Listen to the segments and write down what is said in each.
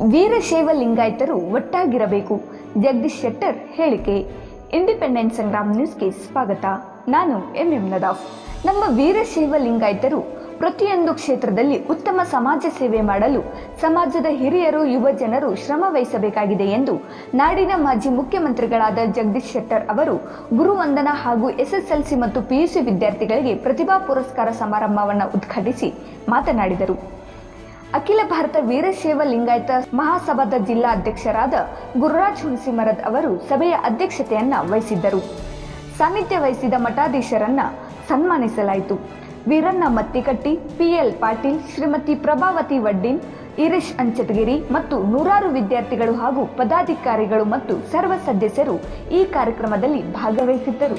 ವೀರಶೈವ ಲಿಂಗಾಯತರು ಒಟ್ಟಾಗಿರಬೇಕು. ಜಗದೀಶ್ ಶೆಟ್ಟರ್ ಹೇಳಿಕೆ. ಇಂಡಿಪೆಂಡೆಂಟ್ ಸಂಗ್ರಾಮ್ ನ್ಯೂಸ್ಗೆ ಸ್ವಾಗತ. ನಾನು ಎಂ ನದಾಫ್. ನಮ್ಮ ವೀರಶೈವ ಲಿಂಗಾಯತರು ಪ್ರತಿಯೊಂದು ಕ್ಷೇತ್ರದಲ್ಲಿ ಉತ್ತಮ ಸಮಾಜ ಸೇವೆ ಮಾಡಲು ಸಮಾಜದ ಹಿರಿಯರು, ಯುವ ಜನರು ಶ್ರಮ ವಹಿಸಬೇಕಾಗಿದೆ ಎಂದು ನಾಡಿನ ಮಾಜಿ ಮುಖ್ಯಮಂತ್ರಿಗಳಾದ ಜಗದೀಶ್ ಶೆಟ್ಟರ್ ಅವರು ಗುರುವಂದನಾ ಹಾಗೂ SSLC ಮತ್ತು PUC ವಿದ್ಯಾರ್ಥಿಗಳಿಗೆ ಪ್ರತಿಭಾ ಪುರಸ್ಕಾರ ಸಮಾರಂಭವನ್ನು ಉದ್ಘಾಟಿಸಿ ಮಾತನಾಡಿದರು. ಅಖಿಲ ಭಾರತ ವೀರಶೈವ ಲಿಂಗಾಯತ ಮಹಾಸಭಾದ ಜಿಲ್ಲಾ ಅಧ್ಯಕ್ಷರಾದ ಗುರುರಾಜ್ ಹುಣಸಿಮರದ್ ಅವರು ಸಭೆಯ ಅಧ್ಯಕ್ಷತೆಯನ್ನ ವಹಿಸಿದ್ದರು. ಸಾನ್ನಿಧ್ಯ ವಹಿಸಿದ ಮಠಾಧೀಶರನ್ನ ಸನ್ಮಾನಿಸಲಾಯಿತು. ವೀರಣ್ಣ ಮತ್ತಿಕಟ್ಟಿ, PL ಪಾಟೀಲ್, ಶ್ರೀಮತಿ ಪ್ರಭಾವತಿ ವಡ್ಡಿನ್, ಈರೇಶ್ ಅಂಚಟಗಿರಿ ಮತ್ತು ನೂರಾರು ವಿದ್ಯಾರ್ಥಿಗಳು ಹಾಗೂ ಪದಾಧಿಕಾರಿಗಳು ಮತ್ತು ಸರ್ವ ಸದಸ್ಯರು ಈ ಕಾರ್ಯಕ್ರಮದಲ್ಲಿ ಭಾಗವಹಿಸಿದ್ದರು.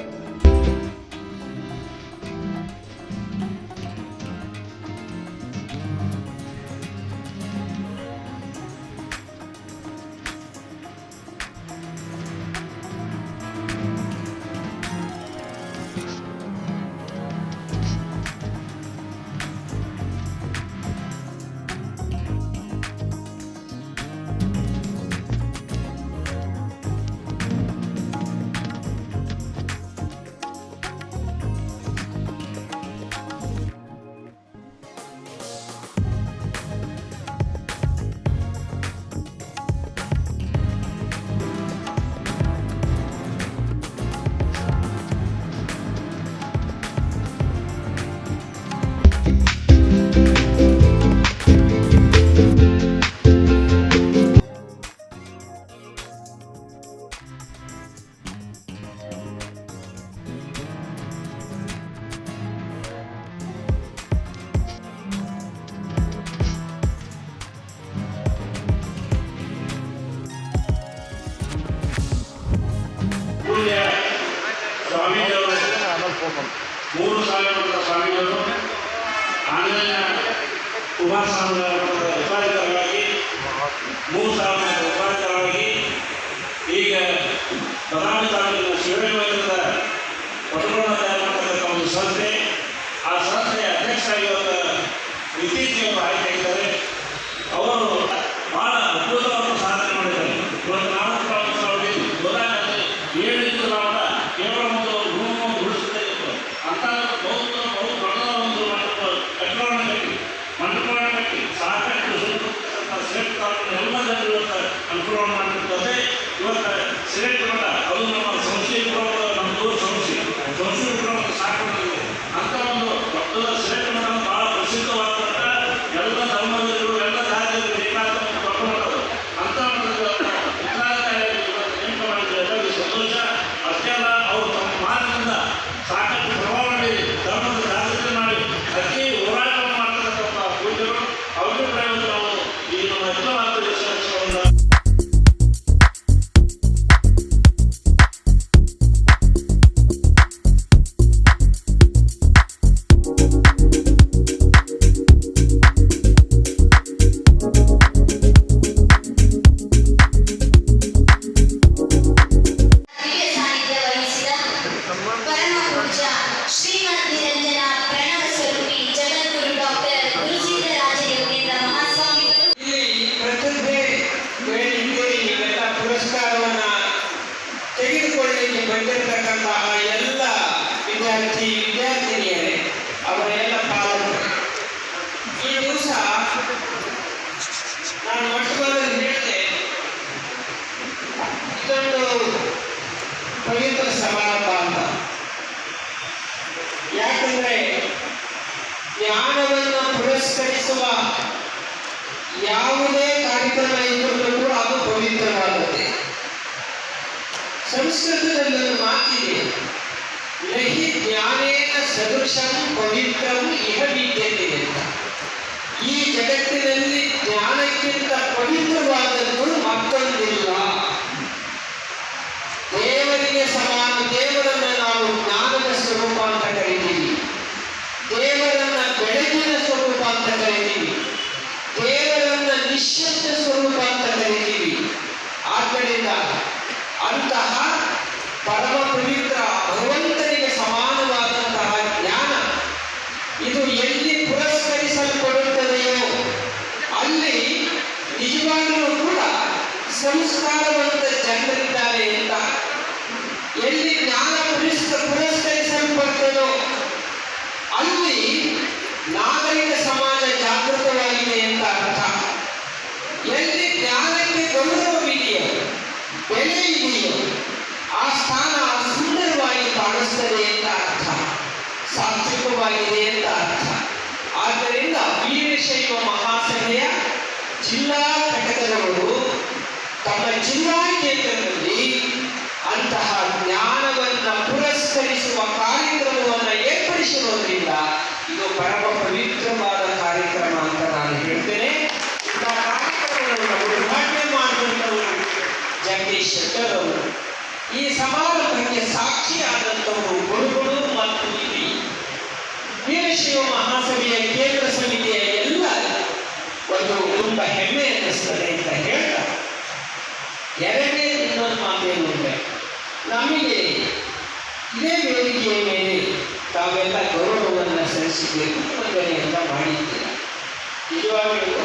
ಮೂರು ಸಾವಿರ ಸ್ವಾಮಿಗಳು ಆಂಜನೇಯ ಉಪಾಸನ ಉಪಾಧಿಕಾರರಾಗಿ 3,000 ಉಪಾಧಿಕಾರರಾಗಿ ಈಗ ಬದಾಮಿ ತಾಲೂಕಿನ ಶಿವಮೊಗ್ಗದ ಪಟುಗಳ ತಯಾರು ಮಾಡತಕ್ಕಂಥ ಒಂದು ಸಂಸ್ಥೆ, ಆ ಸಂಸ್ಥೆಯ ಅಧ್ಯಕ್ಷರಾಗಿ ಇತ್ತೀಚೆಗೆ ಆಯ್ಕೆಯಾಗಿದ್ದಾರೆ. ಅವರು ಬಹಳ ಅದ್ಭುತವಾದ ಸಾಧನೆ ಮಾಡಿದ್ದಾರೆ. ಇವತ್ತು ನಾವು ಗೊತ್ತಾಗುತ್ತೆ 7 ಇಂಚು ನಾವು ಕೇವಲ ಒಂದು ರೂಮ್ ಗುಡಿಸುತ್ತೆ ಅಂತ ಬಹು ದೊಡ್ಡದ ಒಂದು ಮಂಟಪವನ್ನು ಕಟ್ಟಿ ಸಾಕಷ್ಟು ಶ್ರೇಷ್ಠ ಎಲ್ಲ ಜನರು ಇವತ್ತು ಅನುಕೂಲವನ್ನು ಮಾಡಿರ್ತದೆ. ಇವತ್ತು ಶ್ರೇಷ್ಠ ಮಠ ಅದು ನಮ್ಮ ಸಂಸ್ಥೆಪುರದ ನಮ್ಮದು ಸಂಸ್ಥೆಪುರವನ್ನು ಸಾಕೊಂಡಿದೆ ಅಂತ ಒಂದು ದೊಡ್ಡ ಶ್ರೇಷ್ಠ ಮಠ ಬಹಳ ಪ್ರಸಿದ್ಧವಾದಂಥ ಎಲ್ಲ ಧರ್ಮದವರು ಎಲ್ಲ ಜಾತಿಯವರು ಬೇಕಾದ ದೊಡ್ಡ ಮಠ ಅಂತ ನೇಮಕ ಮಾಡಿದ್ರೆ ಎಲ್ಲರಿಗೂ ಸಂತೋಷ. ಅಷ್ಟೇ ಅಲ್ಲ, ಅವರು ತಮ್ಮ ಮಾತಿನಿಂದ ಸಾಕಷ್ಟು ಪ್ರಭಾವ ಬೀರಿ ಧರ್ಮದ ಜಾಗೃತಿ ಮಾಡಿ ಅತಿ ಹೋರಾಟವನ್ನು ಮಾಡ್ತಕ್ಕಂಥ ಪೂಜ್ಯರು. ಅವ್ರಿಗೂ ಪ್ರಯೋಜನ ನಾವು ಈ ನಮ್ಮ ಅಖಿಲ ಭಾರತ ದೇಶವನ್ನು ತೆಗೆದುಕೊಳ್ಳಲಿಕ್ಕೆ ಬಂದಿರತಕ್ಕಂತಹ ಎಲ್ಲ ವಿದ್ಯಾರ್ಥಿನಿಯರೇ, ಅವರೆಲ್ಲ ಪಾಲಕರು, ಈ ದಿವಸ ನಾನು ಮೊಟ್ಟಮೊದಲು ಹೇಳಿದೆ, ಇದೊಂದು ಪವಿತ್ರ ಸಮಾರಂಭ ಅಂತ. ಯಾಕಂದ್ರೆ ಜ್ಞಾನವನ್ನು ಪುರಸ್ಕರಿಸುವ ಯಾವುದೇ ಕಾರ್ಯಕ್ರಮ ಇದ್ದರೂ ಕೂಡ ಅದು ಪವಿತ್ರವಾದದ್ದೇ. ಸಂಸ್ಕೃತದಲ್ಲಿ ಒಂದು ಮಾತಿದೆ, ನಹಿ ಜ್ಞಾನೇನ ಸದೃಶಂ ಪವಿತ್ರಂ ಇಹ ವಿದ್ಯತೆ ಅಂತ. ಈ ಜಗತ್ತಿನಲ್ಲಿ ಜ್ಞಾನಕ್ಕಿಂತ ಪವಿತ್ರವಾದದ್ದು ಮತ್ತೊಂದಿಲ್ಲ. ದೇವರಿಗೆ ಸಮಾನ. ದೇವರನ್ನ ನಾವು ಜ್ಞಾನದ ಸ್ವರೂಪ ಅಂತ ಕರಿತೀವಿ, ದೇವರನ್ನ ಬೆಳಕಿನ ಸ್ವರೂಪ ಅಂತ ಕರಿತೀವಿ, ದೇವರನ್ನ ನಿಶ್ಶಬ್ದ ಸ್ವರೂಪ ಅಂತ ಕರಿತೀವಿ. ಆದ್ದರಿಂದ ಅಂತಹ ಪರಮ ಪವಿತ್ರ ಭಗವಂತನಿಗೆ ಸಮಾನವಾದಂತಹ ಜ್ಞಾನ ಇದು ಎಲ್ಲಿ ಪುರಸ್ಕರಿಸಲ್ಪಡುತ್ತದೆಯೋ ಅಲ್ಲಿ ನಿಜವಾಗಿ ಸಂಸ್ಕಾರವಂತ ಜನರಿದ್ದಾರೆ ಅಂತ, ಎಲ್ಲಿ ಜ್ಞಾನ ಪುರಸ್ಕರಿಸಲ್ಪಡ್ತದೋ ಅಲ್ಲಿ ನಾಗರಿಕ ಸಮಾಜ ಜಾಗೃತವಾಗಿದೆ ಅಂತ ಅರ್ಥ. ಎಲ್ಲಿ ಜ್ಞಾನಕ್ಕೆ ಗೌರವವಿದೆಯೋ, ಬೆಲೆ ಇದೆಯೋ, ಆ ಸ್ಥಾನ ಸುಂದರವಾಗಿ ಕಾಣಿಸ್ತದೆ ಅಂತ ಅರ್ಥ, ಸಾತ್ವಿಕವಾಗಿದೆ ಅಂತ ಅರ್ಥ. ಆದ್ದರಿಂದ ವೀರಶೈವ ಮಹಾಸಭೆಯ ಜಿಲ್ಲಾ ಘಟಕದವರು ತಮ್ಮ ಜಿಲ್ಲಾ ಕೇಂದ್ರದಲ್ಲಿ ಅಂತಹ ಜ್ಞಾನವನ್ನ ಪುರಸ್ಕರಿಸುವ ಕಾರ್ಯಕ್ರಮವನ್ನು ಏರ್ಪಡಿಸಿರೋದ್ರಿಂದ ಇದು ಪರಮ ಪವಿತ್ರವಾದ ಕಾರ್ಯಕ್ರಮ ಅಂತ ನಾನು ಹೇಳ್ತೇನೆ. ಇಂತಹ ಕಾರ್ಯಕ್ರಮವನ್ನು ಉದ್ಘಾಟನೆ ಮಾಡುವಂಥವರು ಜಗದೀಶ್ ಶೆಟ್ಟರ್ ಅವರು. ಈ ಸಮಾರಂಭಕ್ಕೆ ಸಾಕ್ಷಿಯಾದಂಥವರು ಗುರುಗಳು ಮತ್ತು ಇಲ್ಲಿ ವೀರಶೈವ ಮಹಾಸಭೆಯ ಕೇಂದ್ರ ಸಮಿತಿಯ ಎಲ್ಲ ಒಂದು ತುಂಬಾ ಹೆಮ್ಮೆ ಅನ್ನಿಸ್ತದೆ ಅಂತ ಹೇಳ್ತಾ, ಎರಡನೇ ಇನ್ನೊಂದು ಮಾತೇನು ಅಂದರೆ, ನಮಗೆ ಇದೇ ವೇದಿಕೆಯ ಮೇಲೆ ತಾವೆಲ್ಲ ಗೌರವವನ್ನು ಸಲ್ಲಿಸಿದ್ದೀರಿ, ವಂದನೆಯನ್ನ ಮಾಡಿದ್ದೀರ. ನಿಜವಾಗಿಯೂ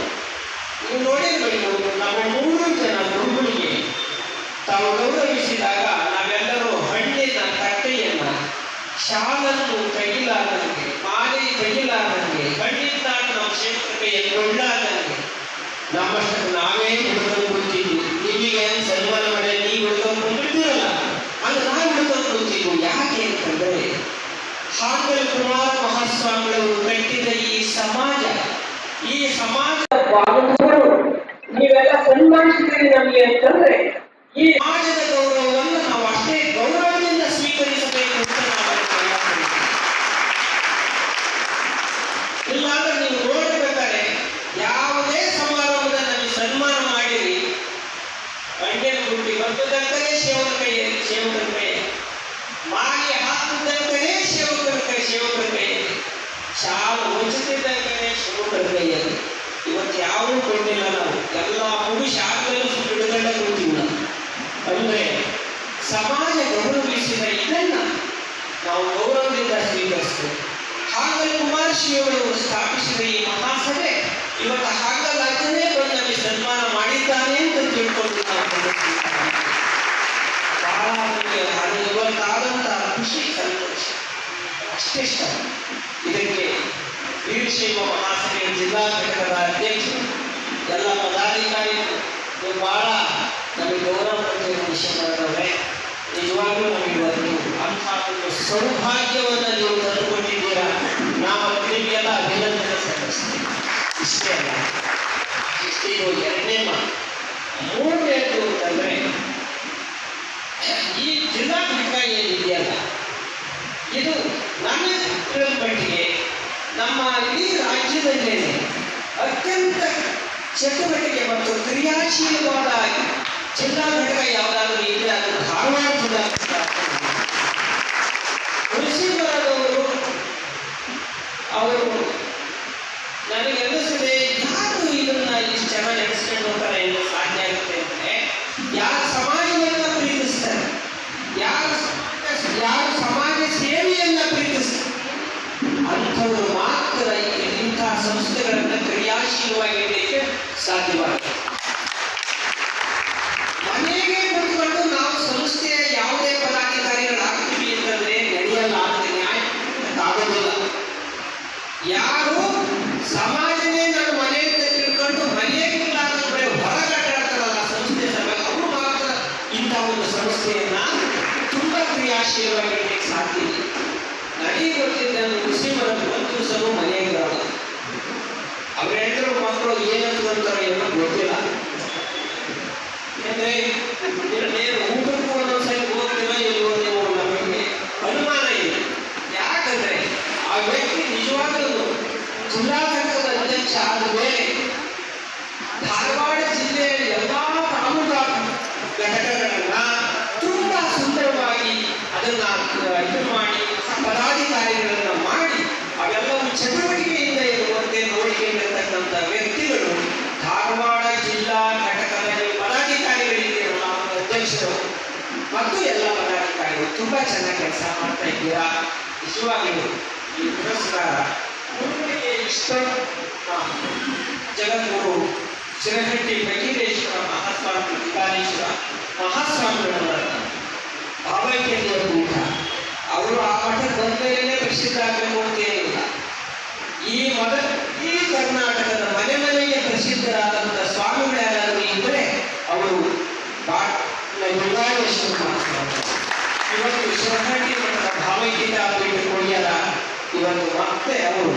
ನೀವು ನೋಡಿರಬೇಕು, ನಮ್ಮ 3 ಜನ ಗುರುಗಳಿಗೆ ತಾವು ಗೌರವಿಸಿದಾಗ ನಾವೆಲ್ಲರೂ ಹಣ್ಣಿನ ತಟ್ಟೆಯನ್ನ, ಶಾಲನ್ನು ತೆಗಿಲಾರದಂಗೆ, ಮಾಲೆ ತೆಗಿಲಾರದಂಗೆ, ಹಣ್ಣಿಂದ ನಮ್ಮ ಕ್ಷೇತ್ರಕ್ಕೆ ಕೊಳ್ಳಾರದಂಗೆ ನಮ್ಮಷ್ಟು ನಾವೇ ಹುಡುಕೊಂಡು ಕೂತಿದ್ವಿ. ನಿಮಗೆ ಸನ್ಮಾನ ಮಾಡಿ ನೀವು ಹುಡುಕೊಂಡು ಕೂತಿದ್ದೀರಲ್ಲ, ಅದು ನಾವು ಹುಡುಕೊಂಡು ಕೂತಿದ್ವು. ಯಾಕೆ ಅಂತಂದರೆ ಹಾಂಗಲ್ ಕುಮಾರ ಮಹಾಸ್ವಾಮಿಗಳವರು ಕಟ್ಟಿದ ಈ ಸಮಾಜ ನೀವೆಲ್ಲ ಸನ್ಮಾನಿಸಿದ್ದೀರಿ ನಮಗೆ ಅಂತಂದ್ರೆ ಈ ಸಮಾಜದ ಗೌರವವನ್ನು ನಾವು ಅಷ್ಟೇ ಗೌರವದಿಂದ ಸ್ವೀಕರಿಸಬೇಕು ಅಂತ ನಾವು ಇಲ್ಲಾಂದ್ರೆ ನೀವು ನೋಡಬೇಕಾದ್ರೆ ಯಾವುದೇ ಸಮಾರಂಭದಲ್ಲಿ ನಮಗೆ ಸನ್ಮಾನ ಮಾಡಿರಿ, ಗಂಟೆನ ಗುಡ್ಡಿ ಬರ್ತದಂತಲೇ ಸೇವಕರ ಕೈ, ಮಾಲೆ ಹಾಕುದಂತಲೇ ಸೇವಕರ ಕೈ, ಶಾಲು ಮುಚ್ಚುತ್ತಿದ್ದಂತಲೇ ಸೇವಕರ ಕೈಯಲ್ಲಿ. ಇವತ್ತು ಯಾರೂ ಕೊಟ್ಟಿಲ್ಲ, ನಾವು ಎಲ್ಲ ಮುಗಿಸಿ ಆದ್ಮೇಲೆ ಬಿಡುಗಡೆ ಕೊಡ್ತೀವಿ ನಾವು. ಅಂದ್ರೆ ಸಮಾಜ ಗೌರವಿಸಿದ ಇದನ್ನ ನಾವು ಗೌರವದಿಂದ ಸ್ವೀಕರಿಸ್ತೇವೆ. ಹಾಂಗಲ್ ಕುಮಾರಶ್ರೀಯವರು ಸ್ಥಾಪಿಸಿದ ಈ ಮಹಾಸಭೆ ಇವತ್ತು ಹಾಂಗಲ್ ಅಜ್ಜನೇ ಬಂದು ನಮಗೆ ಸನ್ಮಾನ ಮಾಡಿದ್ದಾನೆ ಅಂತ ತಿಳ್ಕೊಂಡು ನಾವು ಬಹಳ ಅದು ಇವತ್ತಾದಂತಹ ಖುಷಿ, ಸಂತೋಷ ಅಷ್ಟೇ ಇಷ್ಟ. ಇದಕ್ಕೆ ವೀರಶೈವ ಮಹಾಸಭೆಯ ಜಿಲ್ಲಾ ಘಟಕದ ಅಧ್ಯಕ್ಷರು, ಎಲ್ಲ ಪದಾಧಿಕಾರಿಗಳು ನೀವು ಬಹಳ ನಮಗೆ ಗೌರವ ಕೊಟ್ಟಿರುವ ವಿಷಯಗಳೇ. ನಿಜವಾಗ್ಲೂ ನಮಗೆ ಒಂದು ಅಂತಹ ಒಂದು ಸೌಭಾಗ್ಯವನ್ನು ನೀವು ತಂದುಕೊಟ್ಟಿದ್ದೀರಾ. ನಾವು ನಿಮಗೆಲ್ಲ ಅಭಿನಂದನೆ ಸಲ್ಲಿಸ್ತೀವಿ. ಇಷ್ಟೇ ಅಲ್ಲ, ಇದು ಎರಡನೇ ಮಾತು. ಮೂರನೇದು ಅಂತಂದ್ರೆ ಈ ಜಿಲ್ಲಾ ಘಟಕ ಏನಿದೆಯಲ್ಲ, ಇದು ನನಗೆ ಮಟ್ಟಿಗೆ ನಮ್ಮ ಇಡೀ ರಾಜ್ಯದಲ್ಲೇನೆ ಅತ್ಯಂತ ಚಟುವಟಿಕೆ ಮತ್ತು ಕ್ರಿಯಾಶೀಲವಾದ ಜಿಲ್ಲಾ ಘಟಕ ಯಾವುದಾದ್ರೂ ಇದೆ, ಅದು ಧಾರವಾಡ ಜಿಲ್ಲಾ ಘಟಕ. ತುಳಸಿಮರದವರು ಅವರು ನನಗೆ ಅನ್ನಿಸಿದೆ, ಯಾರು ಇದನ್ನ ಇಷ್ಟು ಚೆನ್ನಾಗಿ ನಡೆಸ್ಕೊಂಡು ಹೋಗ್ತಾರೆ ಎಂದು ಸಾಧ್ಯ ಆಗುತ್ತೆ ಅಂದರೆ, ಯಾರು ಸಮಾಜವನ್ನ ಪ್ರೀತಿಸ್ತಾರೆ, ಯಾರು ಸಮಾಜ ಸೇವೆಯನ್ನ ಪ್ರೀತಿಸ್ತಾರೆ ಅಂಥವರು ಮಾತ್ರ ಇಂತಹ ಸಂಸ್ಥೆಗಳನ್ನು ಕ್ರಿಯಾಶೀಲವಾಗಿರಲಿಕ್ಕೆ ಸಾಧ್ಯವಾಗುತ್ತೆ. ಮನೆಗೆ ಕೂತ್ಕೊಂಡು ನಾವು ಸಂಸ್ಥೆಯ ಯಾವುದೇ ಪದಾಧಿಕಾರಿಗಳಾಗ್ತೀವಿ ಅಂತಂದ್ರೆ ನಡೆಯಲ್ಲ, ಅದಕ್ಕೆ ನ್ಯಾಯ ಆಗೋದಿಲ್ಲ. ಯಾರು ಸಮಾಜನೇ ನಾನು ಮನೆ ಅಂತ ತಿಳ್ಕೊಂಡು ಮನೆಗಿಲ್ಲ ಅಂದ್ರೆ ಹೊರಗಟ್ಟಾಡ್ತಾರಲ್ಲ ಸಂಸ್ಥೆ ಸಭೆ, ಅವರು ಮಾತ್ರ ಇಂತಹ ಒಂದು ಸಂಸ್ಥೆಯನ್ನ ತುಂಬಾ ಕ್ರಿಯಾಶೀಲವಾಗಿರ್ಲಿಕ್ಕೆ ಸಾಧ್ಯ ಇದೆ. ನನಗೆ ಗೊತ್ತಿದ್ದ ಮುಸ್ಲಿಮರ ಒಂದು ದಿವಸವೂ ಮನೆಗೆ ಬರಲ್ಲ. ಅವರೆಲ್ಲರೂ ಮಕ್ಕಳು ಏನಂತಾರೋ ಏನೋ ಗೊತ್ತಿಲ್ಲ. ಯಾಕಂದ್ರೆ ಊಟಕ್ಕೂ ಒಂದೊಂದ್ಸರಿ ಹೋಗ್ತೀರೋ ಇಲ್ವೋ ನೀವು ನಮಗೆ ಅನುಮಾನ ಇದೆ. ಯಾಕಂದ್ರೆ ಆ ವ್ಯಕ್ತಿ ನಿಜವಾಗ್ಲೂ ಜಿಲ್ಲಾ ಘಟಕದ ಅಧ್ಯಕ್ಷ ಆದ ಮೇಲೆ ಧಾರವಾಡ ಜಿಲ್ಲೆಯ ಎಲ್ಲಾ ತಾಲೂಕಾ ಘಟಕಗಳನ್ನ ತುಂಬಾ ಸುಂದರವಾಗಿ ಅದನ್ನ ಇದು ಮಾಡಿ ಪದಾಧಿಕಾರಿಗಳನ್ನ ಮಾಡಿ ಅವೆಲ್ಲವೂ ಚಟುವಟಿಕೆಯಿಂದ ಇರುವಂತೆ ನೋಡಿಕೊಂಡಿರ್ತಕ್ಕಂಥ ವ್ಯಕ್ತಿಗಳು ಧಾರವಾಡ ಜಿಲ್ಲಾ ಘಟಕದ ಪದಾಧಿಕಾರಿಗಳಿದ್ದೀರಲ್ಲ, ಅಧ್ಯಕ್ಷರು ಮತ್ತು ಎಲ್ಲ ಪದಾಧಿಕಾರಿಗಳು ತುಂಬಾ ಚೆನ್ನಾಗಿ ಕೆಲಸ ಮಾಡ್ತಾ ಇದ್ದೀರಾ. ನಿಜವಾಗಿಯೂ ಈ ಪುರಸ್ಕಾರ ಗುರುಗಳಿಗೆ ಇಷ್ಟ. ಜಗದ್ಗುರು ಶಿರಹಟ್ಟಿ ಫಕೀರೇಶ್ವರ ಮಹಾಸ್ವಾಮಿ ಇವತ್ತು ಮತ್ತೆ ಅವರು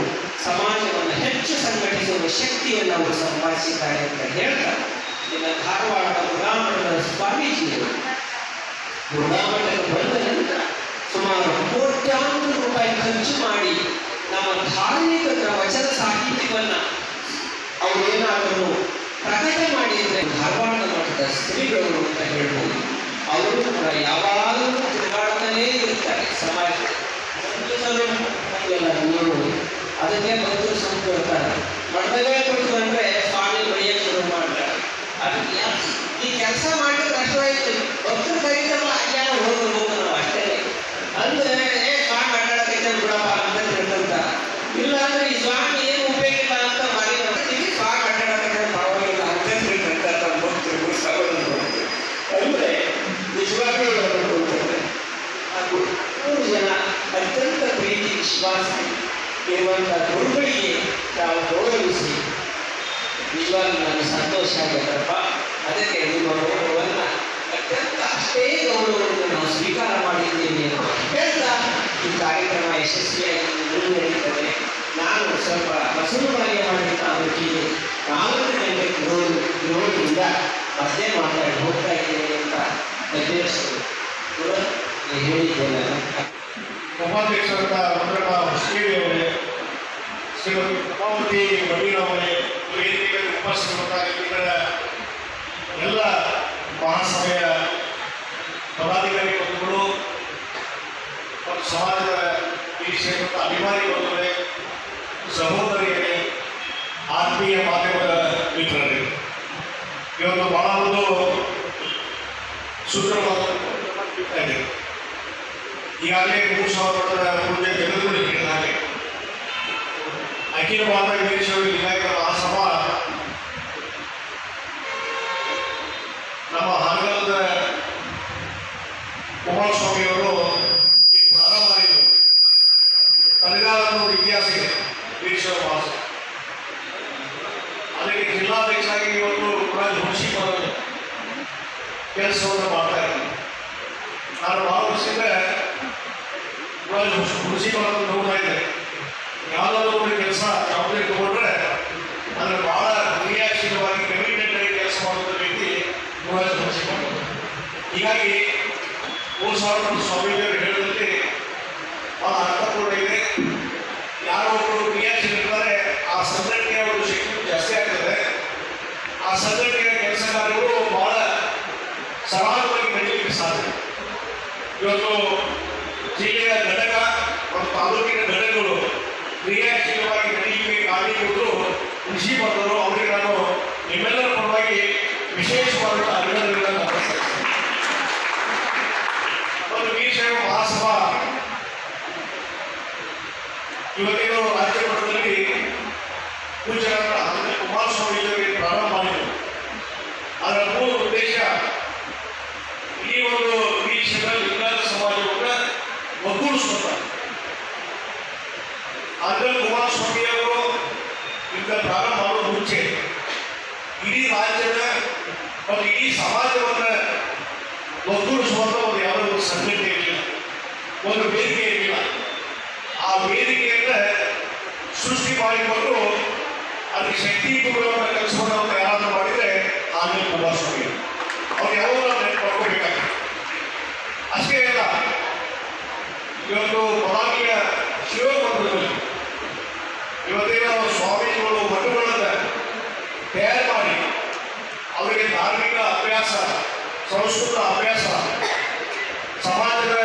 ಸಮಾಜವನ್ನು ಹೆಚ್ಚು ಸಂಘಟಿಸುವ ಶಕ್ತಿಯನ್ನು ಅವರು ಸಂಪಾದಿಸಿದ್ದಾರೆ ಅಂತ ಹೇಳ್ತಾ ಇನ್ನು ಧಾರವಾಡದ ಮುರುಘಾಮಠದ ಸ್ವಾಮೀಜಿಯವರು ಮುರುಘಾಮಠಕ್ಕೆ ಬಂದ ನಂತರ ಸುಮಾರು ಕೋಟ್ಯಾಂತರ ರೂಪಾಯಿ ಖರ್ಚು ಮಾಡಿ ನಮ್ಮ ಧಾರ್ಮಿಕ ವಚನ ಸಾಹಿತ್ಯವನ್ನ ಅವರೇನಾದರೂ ಪ್ರಕಟ ಮಾಡಿದ್ರೆ ಧಾರವಾಡದ ಮಠದ ಶ್ರೀಗಳು ಅಂತ ಹೇಳ್ಬೋದು. ಅವರು ಕೂಡ ಯಾವಾಗಲೂ ತಿರುಗಾಡ್ತಾನೇ ಇರ್ತಾರೆ ಸಮಾಜ ನೀವು ಅದಕ್ಕೆ ಭಕ್ತರು ಸಂಕೊಳ್ತಾರೆ. ಮಠದಲ್ಲೇ ಕೊಟ್ಟು ಅಂದ್ರೆ ಸ್ವಾಮಿ ಬೈಯಕ್ಕೆ ಶುರು ಮಾಡ್ತಾರೆ. ಅದಕ್ಕೆ ಈ ಕೆಲಸ ಮಾಡಿದ್ರೆ ಕಷ್ಟವಾಯ್ತು, ಭಕ್ತರು ಕರೀತಾರಲ್ಲ ಅಜ್ಞಾನ ಹೋಗ್ಬೇಕು ನಾವು ಅಷ್ಟೇ. ಅಂದ್ರೆ ಸ್ವಾಮಿ ಅಡ್ಡಾಡಕೈತೆ ಬಿಡಪ್ಪ ಅಂತ ತಿಳ್ಕೊಂತ, ಇಲ್ಲ ಅಂದ್ರೆ ಈ ಸ್ವಾಮಿ ಏನು ಉಪಯೋಗ ಇಲ್ಲ ಅಂತ ಮಾಡಿ ನೋಡ್ತೀವಿ, ಸ್ವಾಮಿ ಅಡ್ಡಾಡಕೈತೆ ಪರವಾಗಿಲ್ಲ ಅಂತ ತಿಳ್ಕೊಂತ ಭಕ್ತರು ಸಭೆಗಳು. ಅಂದ್ರೆ ನಿಜವಾಗ್ಲೂ ಹಾಗೂ 3 ಜನ ಅತ್ಯಂತ ಪ್ರೀತಿ ವಿಶ್ವಾಸ ಇರುವಂತಹ ಗುರುಗಳಿಗೆ ನಾವು ಗೌರವಿಸಿ ನಿಜವಾಗ್ಲೂ ನನಗೆ ಸಂತೋಷ ಆಗುತ್ತಪ್ಪ. ಅದಕ್ಕೆ ನಿಮ್ಮ ಗೌರವವನ್ನು ಅತ್ಯಂತ ಅಷ್ಟೇ ಗೌರವವನ್ನು ನಾವು ಸ್ವೀಕಾರ ಮಾಡಿದ್ದೇವೆ ಅಂತ ಹೇಳ್ತಾ ಈ ಕಾರ್ಯಕ್ರಮ ಯಶಸ್ವಿಯಾಗಿ ಮುಂದುವರಿಯುತ್ತದೆ. ನಾನು ಸ್ವಲ್ಪ ಬಸವನಬಾಯಿಯ ಮಾಡಿದ ಅವರಿಗೆ 4 ಗಂಟೆಗೆ ರೋಡಿನಿಂದ ಮತ್ತೆ ಮಾತಾಡಿ ಹೋಗ್ತಾ ಇದ್ದೇನೆ ಅಂತ ಅಧ್ಯಕ್ಷರು ಕೂಡ ಹೇಳಿದ್ದೇನೆ. ಉಪಾಧ್ಯಕ್ಷರಾದ ಮಂತ್ರಪ್ಪ ಹೊಸಗೇರಿ ಅವರೇ, ಶ್ರೀಮತಿ ಪ್ರಭಾವತಿ ಮಡಿಯವರೇ, ವೇದಿಕೆಯಲ್ಲಿ ಉಪಸ್ಥಿತರಾಗಿದ್ದ ಎಲ್ಲ ಮಹಾಸಭೆಯ ಪದಾಧಿಕಾರಿ ಬಂಧುಗಳು ಮತ್ತು ಸಮಾಜದ ಈ ಕ್ಷೇತ್ರದ ಅಭಿಮಾನಿ ಬಂಧುಗಳೇ, ಸಹೋದರಿಯರೇ, ಆತ್ಮೀಯ ಮಾಧ್ಯಮದ ಮಿತ್ರರೇ, ಇವತ್ತು ಬಹಳ ಒಂದು ಸುಂದರವಾದ ಇದೆ. ಈಗಾಗಲೇ 3000 ಪೂಜೆ ಜನರು ಹೇಳಿದ ಹಾಗೆ ಅಖಿಲ ಭಾರತ ವೀರಶೈವ ಲಿಂಗಾಯತ ಮಹಾಸಭಾ ನಮ್ಮ ಹಾನಗಲದ ಕುಮಾರಸ್ವಾಮಿಯವರು ಈ ಪ್ರಾರಂಭ ಮಾಡಿದರು. ತಲೆಗಾಲದ ಇತಿಹಾಸ ಇದೆ ವೀರಶೈವ ಮಹಾಸಭಾ. ಅದಕ್ಕೆ ಜಿಲ್ಲಾಧ್ಯಕ್ಷರಾಗಿ ಇವತ್ತು ಹುಣಸಿ ಬರೋದು ಕೆಲಸವನ್ನು ಮಾಡ್ತಾ ಇದ್ದಾರೆ. ನಾನು ಭಾಳ ವರ್ಷದಿಂದ ಹುಣಸಿ ಬರೋದು ನೋಡ್ತಾ ಇದ್ದೆ. ಯಾವುದಾದ್ರೂ ಒಂದು ಕೆಲಸ ಜವಾಬ್ದಾರಿ ತಗೊಂಡ್ರೆ ಅದನ್ನು ಭಾಳ ಕ್ರಿಯಾಶೀಲವಾಗಿ ಕಮಿಟೆಡ್ ಆಗಿ ಕೆಲಸ ಮಾಡುವ ರೀತಿ ಹುಣಸಿ ಮಾಡೋದು. ಹೀಗಾಗಿ 3000 ಸ್ವಾಮೀಜಿಯವರು ಹೇಳಿದಂತೆ ಭಾಳ ಅರ್ಥಪೂರ್ಣ ಇದೆ. ಯಾರೋ ಒಬ್ಬರು ಕ್ರಿಯಾಶೀಲಿರ್ತಾರೆ, ಆ ಸಂಘಟನೆಯ ಒಂದು ಶಕ್ತಿ ಜಾಸ್ತಿ ಆಗ್ತದೆ. ಆ ಸಂಘಟನೆಯ ಕೆಲಸ ಕಾರ್ಯಗಳು ಬಹಳ ಸರಾಗವಾಗಿ ನಡೀಲಿಕ್ಕೆ ಸಾಧ್ಯ. ಇವತ್ತು ಜಿಲ್ಲೆಯ ಘಟಕ ಮತ್ತು ತಾಲೂಕಿನ ಘಟಕಗಳು ಕ್ರಿಯಾಶೀಲವಾಗಿ ನಡೀಲಿಕ್ಕೆ ಕಾರಣೀಭೂತರು ಕೃಷಿ ಬಂದರು. ಅವರಿಗೆ ನಾನು ನಿಮ್ಮೆಲ್ಲರ ಪರವಾಗಿ ವಿಶೇಷವಾದಂಥ ಅಭಿನಂದನೆಗಳನ್ನು ಅರ್ಪಿಸ್ತೇನೆ. ಮತ್ತು ವೀರಶೈವ ಮಹಾಸಭಾ ಇವತ್ತೇನು ರಾಜ್ಯ ಮಟ್ಟದಲ್ಲಿ ಪೂಜ್ಯರಾದ ಕುಮಾರಸ್ವಾಮಿಯವರಿಗೆ ಪ್ರಾರಂಭ ಮಾಡಿದರು. ಅದರ ಮೂಲ ಉದ್ದೇಶ ಈ ಒಂದು ವೀರಶೈವ ಲಿಂಗಾಯತ ಸಮಾಜವನ್ನು ಒಗ್ಗೂಡಿಸುತ್ತಾರೆ. ಆದರೆ ಕುಮಾರಸ್ವಾಮಿಯವರು ಇಂಥ ಪ್ರಾರಂಭ ಮಾಡುವ ಮುಂಚೆ ಇಡೀ ರಾಜ್ಯದ ಮತ್ತು ಇಡೀ ಸಮಾಜವನ್ನು ಒಗ್ಗೂಡಿಸುವಂಥ ಒಂದು ಯಾವುದೋ ಒಂದು ಸಂಘಟನೆ ಇರಲಿಲ್ಲ, ಒಂದು ವೇದಿಕೆ ಇರಲಿಲ್ಲ. ಆ ವೇದಿಕೆಯನ್ನು ಸೃಷ್ಟಿ ಮಾಡಿಕೊಂಡು ಅದಕ್ಕೆ ಶಕ್ತಿ ತುಂಬುವಂಥ ಕೆಲಸವನ್ನು ಅವರು ಯಾರಾದರೂ ಮಾಡಿದರೆ ಆಮೇಲೆ ಕುಮಾರಸ್ವಾಮಿ ಅವ್ರು ಯಾವಾಗ ನೆನಪು ಮಾಡ್ಕೋಬೇಕಾಗ್ತದೆ. ಅಷ್ಟೇ ಅಲ್ಲ, ಇವತ್ತು ಪದಾಕಿಯ ಶಿವಮಂದಿರದಲ್ಲಿ ಇವತ್ತೇನೋ ಸ್ವಾಮೀಜಿಗಳು ಮಠಗಳನ್ನು ತಯಾರು ಮಾಡಿ ಅವರಿಗೆ ಧಾರ್ಮಿಕ ಅಭ್ಯಾಸ, ಸಂಸ್ಕೃತ ಅಭ್ಯಾಸ, ಸಮಾಜದ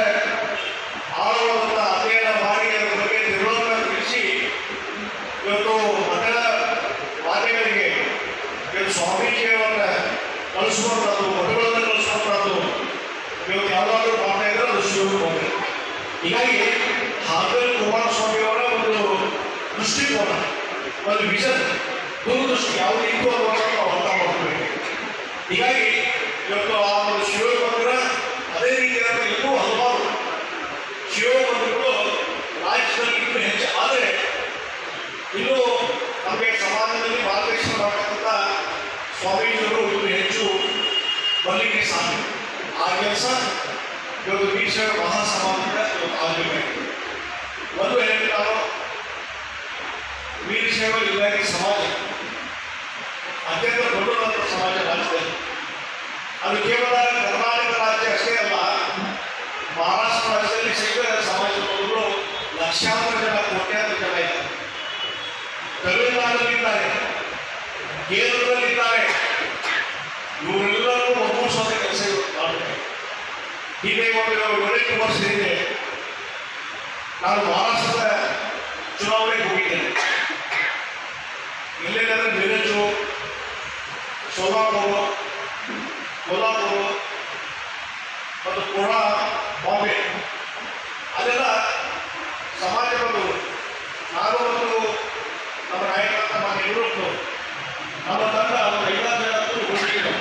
ಆಳವಾದ ಅಧ್ಯಯನ ಮಾಡಿ ಅದರ ಬಗ್ಗೆ ನಿರ್ವಹಣೆ ತಿಳಿಸಿ ಇವತ್ತು ಮಠದ ವಾದ್ಯಗಳಿಗೆ ಸ್ವಾಮೀಜಿಯವರನ್ನ ಕಳಿಸುವಂಥದ್ದು, ಮಠಗಳನ್ನು ಕಳಿಸುವಂಥದ್ದು ಇವತ್ತು ಯಾವುದಾದ್ರೂ ಮಾಡ್ತಾ ಇದ್ರೆ ಅದು ಶಿವಮೊಗ್ಗ. ಹೀಗಾಗಿ ಹಾಗಲ್ ಕುಮಾರಸ್ವಾಮಿಯವರ ಒಂದು ದೃಷ್ಟಿಕೋನ, ಒಂದು ವಿಷನ್, ದೂರದೃಷ್ಟಿ ಯಾವುದೇ ಇತ್ತು ಅನ್ನೋದನ್ನು ನಾವು ಅರ್ಥ ಮಾಡ್ಕೊಳ್ಬೇಕು. ಹೀಗಾಗಿ ಇವತ್ತು ಆ ಒಂದು ಶಿವಮಂದಿರ ಅದೇ ರೀತಿಯಾದ ಇನ್ನೂ ಹಲವಾರು ಶಿವಮಂದಿರಗಳು ರಾಜ್ಯದಲ್ಲಿ ಇನ್ನೂ ಹೆಚ್ಚು. ಆದರೆ ಇನ್ನೂ ನಮಗೆ ಸಮಾಜದಲ್ಲಿ ಮಾರ್ಗದರ್ಶನ ಮಾಡತಕ್ಕಂಥ ಸ್ವಾಮೀಜಿಗಳು ಇನ್ನೂ ಹೆಚ್ಚು ಬರಲಿಕ್ಕೆ ಸಾಧ್ಯ. ಆ ಕೆಲಸ ಇವತ್ತು ವೀರಶೈವ ಮಹಾಸಭಾದಿಂದ ಇವತ್ತು ಆಗಬೇಕಾಗಿದೆ. ಒಂದು ಹೇಳಿ ನಾನು ವೀರಶೈವ ಲಿಂಗಾಯತ ಸಮಾಜ ಅತ್ಯಂತ ದೊಡ್ಡದಾದ ಸಮಾಜ ರಾಜ್ಯದಲ್ಲಿ. ಅದು ಕೇವಲ ಕರ್ನಾಟಕ ರಾಜ್ಯ ಅಷ್ಟೇ ಅಲ್ಲ, ಮಹಾರಾಷ್ಟ್ರ ರಾಜ್ಯದಲ್ಲಿ ಶೈವ ಸಮಾಜದವರು ಲಕ್ಷಾಂತರ ಜನ, ಕೋಟ್ಯಾಂತರ ಜನ ಇದ್ದಾರೆ. ತಮಿಳುನಾಡಲ್ಲಿದ್ದಾರೆ, ಕೇರಳದಲ್ಲಿದ್ದಾರೆ. ಇವರೆಲ್ಲರೂ ಒಗ್ಗೂಡಿಸುವಂಥ ಕೆಲಸ ಇವತ್ತು ಮಾಡಬೇಕು. ಹೀಗೆ ಒಂದು 7 ವರ್ಷ ಹಿಂದೆ ನಾನು ಮಹಾರಾಷ್ಟ್ರದ ಚುನಾವಣೆಗೆ ಹೋಗಿದ್ದೇನೆ. ಎಲ್ಲೆಲ್ಲಂದ್ರೆ ಮಿರಜು, ಸೋಲಾಪುರ, ಕೊಲ್ಹಾಪುರ ಮತ್ತು ಪುಣೆ, ಬಾಂಬೆ ಅದೆಲ್ಲ ಸಮಾಜ ಬಂದವರು. ನಾನು ಮತ್ತು ನಮ್ಮ ನಾಯಕರಾದ ನಮ್ಮ ಯಡಿಯೂರಪ್ಪನವರು, ನಮ್ಮ ತಂಡ ಒಂದು 5 ಜನ ಹೋಗಿದ್ದೇವೆ.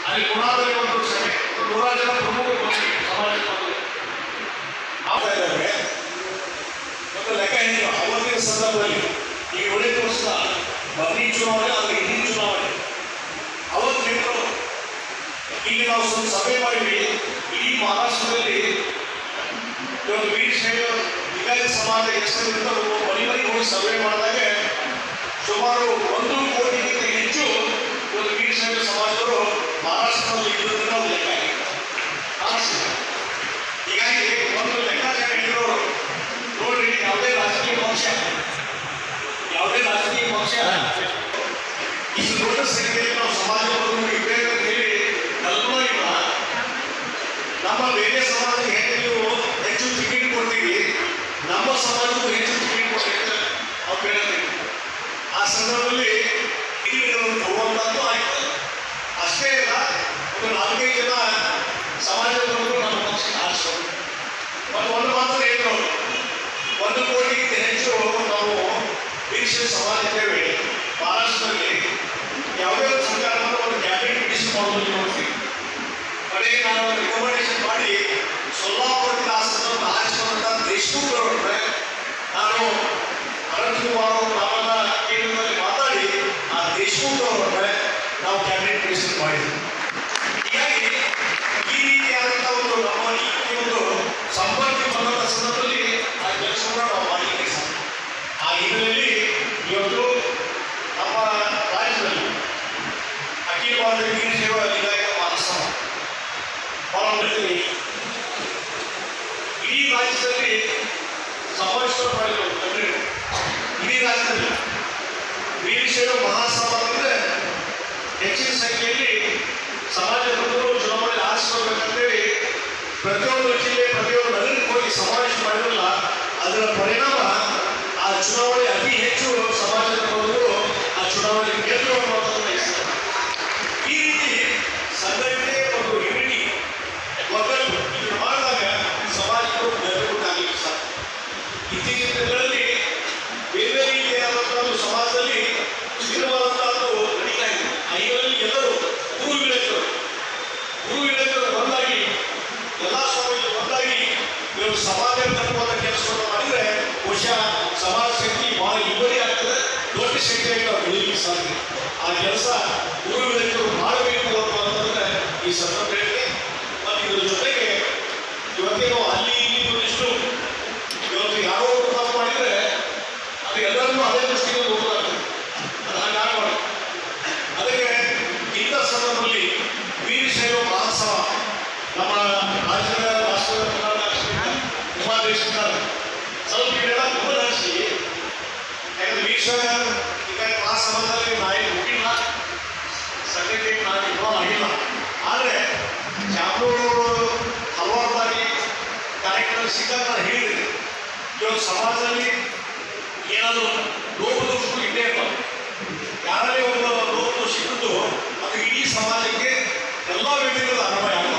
ಅಲ್ಲಿ ಪುಣಾದಲ್ಲಿ ಒಂದು ಸಭೆ 100 ಜನ ಪ್ರಮುಖ ಸಮಾಜ ಆಗ್ತಾ ಇದ್ದಾರೆ. ಮತ್ತು ಲೆಕ್ಕ ಹೇಳಿದ್ರು ಅವತ್ತಿನ ಸಂದರ್ಭದಲ್ಲಿ ಈ 7 ವರ್ಷದ ಬದಲಿ ಚುನಾವಣೆ ಅಂದರೆ ಹಿಂದಿನ ಚುನಾವಣೆ ಅವತ್ತು ಹೇಳಿದ್ರು, ಇಲ್ಲಿ ನಾವು ಸ್ವಲ್ಪ ಸಭೆ ಮಾಡಿದ್ವಿ. ಇಡೀ ಮಹಾರಾಷ್ಟ್ರದಲ್ಲಿ ಇವತ್ತು ವೀರಶೈವ ಲಿಂಗಾಯತ ಸಮಾಜ ಹೆಸರಿನಿಂದ ಮನೆ ಮನೆಗೆ ಹೋಗಿ ಸಭೆ ಮಾಡಿದಾಗ ಸುಮಾರು 1 ಕೋಟಿಗಿಂತ ಹೆಚ್ಚು ಇವತ್ತು ವೀರಶೈವ ಸಮಾಜದವರು ಮಹಾರಾಷ್ಟ್ರದಲ್ಲಿ ಇರೋದನ್ನ ಒಂದು ಲೆಕ್ಕ ಕಾಣಿಸ್ತಿದೆ. ಹೀಗಾಗಿ ಒಂದು ಲೆಕ್ಕಾಚಾರ ಹೇಳಿರೋರು ನೋಡ್ರಿ, ಯಾವುದೇ ರಾಜಕೀಯ ಪಕ್ಷ ಇಷ್ಟು ದೊಡ್ಡ ಸಂಖ್ಯೆಯಲ್ಲಿ ನಾವು ಸಮಾಜವನ್ನು ಇದ್ದೇವೆ ಅಂತ ಹೇಳಿ ಕಲ್ಪನಾ ಇಲ್ಲ. ನಮ್ಮ ಬೇರೆ ಸಮಾಜಕ್ಕೆ ಹೇಗೆ ನೀವು ಹೆಚ್ಚು ಟಿಕೆಟ್ ಕೊಡ್ತೀವಿ, ನಮ್ಮ ಸಮಾಜಕ್ಕೂ ಹೆಚ್ಚು ಟಿಕೆಟ್ ಕೊಡ್ತೀವಿ ಅವ್ರು ಹೇಳ್ತೀವಿ. ಆ ಸಂದರ್ಭದಲ್ಲಿ ತಗೊಳ್ಳೋದು ಆಯ್ತು. ಅಷ್ಟೇ ಇಲ್ಲ, ಒಂದು 4-5 ಜನ ಸಮಾಜದವರು ನಮ್ಮ ಪಕ್ಷಕ್ಕೆ ಆರಿಸೋದು. ಮತ್ತು ಒಂದು ಮಾತ್ರ ಹೇಳಿದ್ರು, 1 ಕೋಟಿಗಿಂತ ಹೆಚ್ಚು ನಾವು ವೀರಶೈವ ಸಮಾಜ ಇದ್ದೇವೆ ಮಹಾರಾಷ್ಟ್ರದಲ್ಲಿ. ಯಾವುದೇ ಒಂದು ಸರ್ಕಾರವನ್ನು ಒಂದು ಕ್ಯಾಬಿನೆಟ್ ಮಿನಿಸ್ಟರ್ ಮಾಡೋದಕ್ಕೆ ನೋಡ್ತೀವಿ. ಕಡೆಗೆ ನಾನು ಒಂದು ರಿಕಮೆಂಡೇಶನ್ ಮಾಡಿ ಸೊಲ್ಲಾಪುರದಿಂದ ಆ ಸಂದರ್ಭ ಆರಿಸಿಕೊಂಡಂಥ ದೇಶಮುಖ್ ಅವರನ್ನ ನಾನು ಅನಂತಕುಮಾರ್ ಅವರು ನಾವೆಲ್ಲ ಕೇಂದ್ರದಲ್ಲಿ ಮಾತಾಡಿ ಆ ದೇಶಮುಖ್ ಅವರನ್ನ ನಾವು ಕ್ಯಾಬಿನೆಟ್ ಮಿನಿಸ್ಟರ್ ಮಾಡಿದ್ವಿ. ಹೀಗಾಗಿ ಈ ರೀತಿಯಾದಂಥ ಒಂದು ನಮ್ಮ ಈ ಒಂದು ಸಂಪರ್ಕ ಬಂದಂಥ ಸಂದರ್ಭದಲ್ಲಿ ಆ ಕೆಲಸವನ್ನು ನಾವು ಮಾಡಲಿಕ್ಕೆ ಸಾಧ್ಯ. ಆ ಹಿನ್ನೆಲೆಯಲ್ಲಿ ಇವತ್ತು ನಮ್ಮ ರಾಜ್ಯದಲ್ಲಿ ಅಖಿಲ ಭಾರತ ವೀರಶೈವ ಲಿಂಗಾಯತ ಮಹಾಸಭಾ ಹೊರಬಿಡ್ತೀವಿ. ಇಡೀ ರಾಜ್ಯದಲ್ಲಿ ಸಮಾವೇಶ ಮಾಡಿದ್ರು. ಇಡೀ ರಾಜ್ಯದಲ್ಲಿ ವೀರಶೈವ ಮಹಾಸಭಾ ಅಂದರೆ ಹೆಚ್ಚಿನ ಸಂಖ್ಯೆಯಲ್ಲಿ ಸಮಾಜದವರು ಚುನಾವಣೆ ಆರಿಸಿಕೊಳ್ಬೇಕಂತೇಳಿ ಪ್ರತಿಯೊಂದು ಜಿಲ್ಲೆ, ಪ್ರತಿಯೊಂದು ನಗರಕ್ಕೆ ಹೋಗಿ ಸಮಾವೇಶ ಮಾಡಿರಲ್ಲ. ಅದರ ಪರಿಣಾಮ ಆ ಚುನಾವಣೆ ಅತಿ ಹೆಚ್ಚು ಸಮಾಜದ ಬಂದರು ಆ ಚುನಾವಣೆ ಗೆದ್ದು ಅನ್ನುವಂಥದ್ದನ್ನು ಬಯಸ್ತಾರೆ. ಈ ರೀತಿ ಸಂಘಟನೆ ಮತ್ತು ಯೂನಿಟಿ ಒಗ್ಗಟ್ಟು ಇದು ಮಾಡಿದಾಗ ಸಮಾಜಗಳು ಬೆಳಗುತ್ತಾಗಲಿಕ್ಕೆ ಸಾಧ್ಯ. ಇತ್ತೀಚಿನ ದಿನಗಳಲ್ಲಿ ಬೇರೆ ಬೇರೆ ರೀತಿಯಾದಂಥ ಒಂದು ಸಮಾಜದಲ್ಲಿ ಸ್ಥಿರವಾದಂಥದ್ದು ನಡೀತಾ ಇದೆ. ಇದರಲ್ಲಿ ಎಲ್ಲರೂ ಗುರು ವಿಳಕರು ಒಂದಾಗಿ ಎಲ್ಲ ಸ್ವಾಮಿಗಳು ಒಂದಾಗಿ ಇವರು ಸಮಾಜ ತರುವಂಥ ಕೆಲಸವನ್ನು ಮಾಡಿದರೆ ಬಹುಶಃ ಸಮಾಜ ಶಕ್ತಿ ಬಹಳ ಇಬ್ಬರಿ ಆಗ್ತದೆ, ದೊಡ್ಡ ಶಕ್ತಿಯಾಗಿ ನಾವು ಬೆಳೀಲಿಕ್ಕೆ ಸಾಧ್ಯ. ಆ ಕೆಲಸ ಗುರು ವಿಳಕರು ಮಾಡಬೇಕು ಅನ್ನೋದನ್ನ ಈ ಸಂದರ್ಭ ಹೇಳಿದೆ. ಮತ್ತು ಇದರ ಜೊತೆಗೆ ಇವತ್ತೇನು ಅಲ್ಲಿ ಇಲ್ಲಿ ಒಂದಿಷ್ಟು ಇವತ್ತು ಯಾರೋ ತಪ್ಪು ಮಾಡಿದರೆ ಅದು ಎಲ್ಲರನ್ನೂ ಅದೇ ದೃಷ್ಟಿಯಿಂದ ನೋಡಲಾಗ್ತದೆ. ಅದು ಹಾಗಾಗಬಾರ್ದು. ಅದಕ್ಕೆ ಇಂಥ ಸಂದರ್ಭದಲ್ಲಿ ವೀರಶೈವ ಮಹಾಸಭಾ ನಮ್ಮ ರಾಜ್ಯದ ರಾಷ್ಟ್ರದ ಉಪಾಧ್ಯಕ್ಷರಿದ್ದಾರೆ. ಸ್ವಲ್ಪ ಇದೆಲ್ಲ ಗಮನಿಸಿ, ಯಾಕಂದ್ರೆ ವೀರಶೈವ ಲಿಂಗಾಯತ ಮಹಾಸಭಾದಲ್ಲಿ ನಾನು ಹೋಗಿಲ್ಲ, ಸೆಕ್ರೆಟರಿ ನಾನು ಇನ್ವಾಲ್ವ್ ಆಗಿಲ್ಲ. ಆದರೆ ಜಾಮೂರು ಹಲವಾರು ಬಾರಿ ಕಾರ್ಯಕ್ರಮ ಸಿಕ್ಕಾಗ ನಾನು ಹೇಳಿದ್ದೀನಿ, ಇವತ್ತು ಸಮಾಜದಲ್ಲಿ ಏನಾದರೂ ಲೋಪದೋಷಗಳು ಇದ್ದೇ ಇರ್ತಾರೆ. ಯಾರೇ ಒಂದು ಲೋಪದೋಷ ಇದ್ದು ಅದು ಇಡೀ ಸಮಾಜಕ್ಕೆ ಎಲ್ಲ ವ್ಯಕ್ತಿಗಳ ಅನ್ವಯ ಆಗಲ್ಲ.